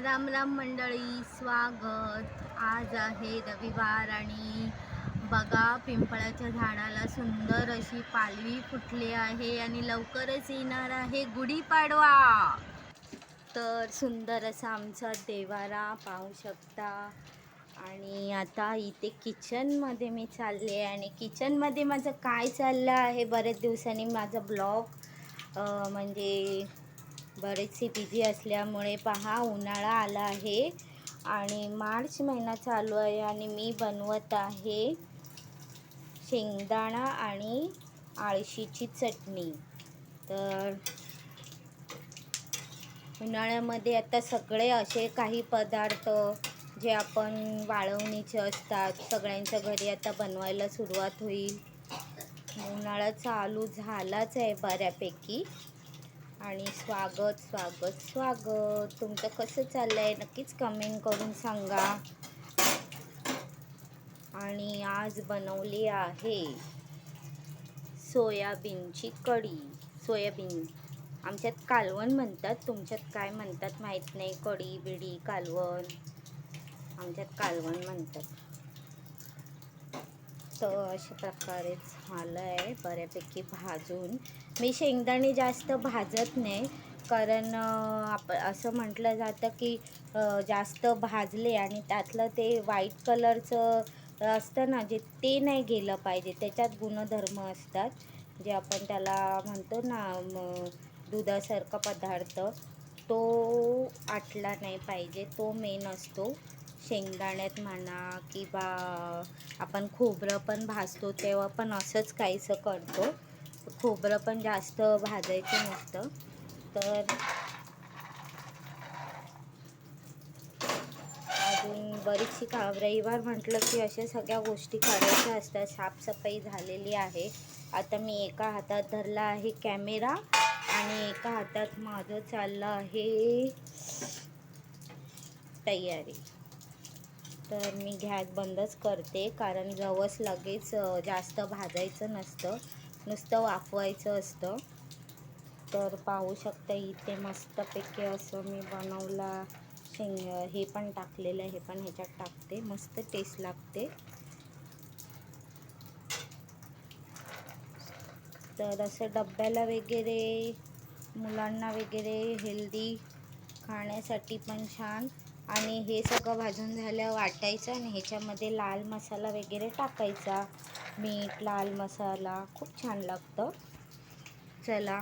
राम राम मंडळी, स्वागत. आज आहे रविवार आणि बघा पिंपळाच्या झाडाला सुंदर अशी पालवी फुटली आहे आणि लवकरच येणार आहे गुढीपाडवा. तर सुंदर असा आमचा देवारा पाहू शकता. आणि आता इथे किचनमध्ये मी चालले आहे आणि किचनमध्ये माझं काय चाललं आहे, बरेच दिवसांनी माझा ब्लॉग म्हणजे बरेचसे बिझी असल्यामुळे पहा उन्हाळा आला आहे आणि मार्च महिना चालू आहे आणि मी बनवत आहे शेंगदाणा आणि आळशीची चटणी. तर उन्हाळ्यामध्ये आता सगळे असे काही पदार्थ जे आपण वाळवणीचे असतात सगळ्यांच्या घरी आता बनवायला सुरुवात होईल. उन्हाळा चालू झालाच आहे बऱ्यापैकी. आणि स्वागत स्वागत स्वागत. तुमचं कसं चाललं आहे नक्कीच कमेंट करून सांगा. आणि आज बनवली आहे सोयाबीनची कढी. सोयाबीन आमच्यात कालवण म्हणतात, तुमच्यात काय म्हणतात माहीत नाही. कढी बिडी कालवण, आमच्यात कालवण म्हणतात. तर अशा प्रकारे झालं आहे बऱ्यापैकी भाजून. मी शेंगदाणे जास्त भाजत नाही, कारण असं म्हटलं जातं की जास्त भाजले आणि त्यातलं ते व्हाईट कलरचं असतं ना, जे ते नाही गेलं पाहिजे. त्याच्यात गुणधर्म असतात जे आपण त्याला म्हणतो ना, दुधासारखा पदार्थ तो आटला नाही पाहिजे. तो मेन असतो शेंगदाण्यात म्हणा, किंवा आपण खोबरं पण भाजतो तेव्हा पण असंच काहीसं करतो. खोबरं पण जास्त भाजायचं नसतं. तर अजून बरीचशी रविवार म्हटलं की अशा सगळ्या गोष्टी करायच्या असतात. साफसफाई झालेली आहे. आता मी एका हातात धरला आहे कॅमेरा आणि एका हातात माझं चाललं आहे तयारी. तर मी गॅस बंदच करते, कारण जवस लगेच जास्त भाजायचं नसतं, नुसतं वाफवायचं असतं. तर पाहू शकता इथे मस्तपैकी असं मी बनवला. हे पण टाकलेलं आहे, हे पण ह्याच्यात टाकते, मस्त टेस्ट लागते. तर असं डब्याला वगैरे मुलांना वगैरे हेल्दी खाण्यासाठी पण छान. आणि हे सगळं भाजून झाल्यावर वाटायचं आणि ह्याच्यामध्ये लाल मसाला वगैरे टाकायचा, मीठ लाल मसाला, खूप छान लागतं. चला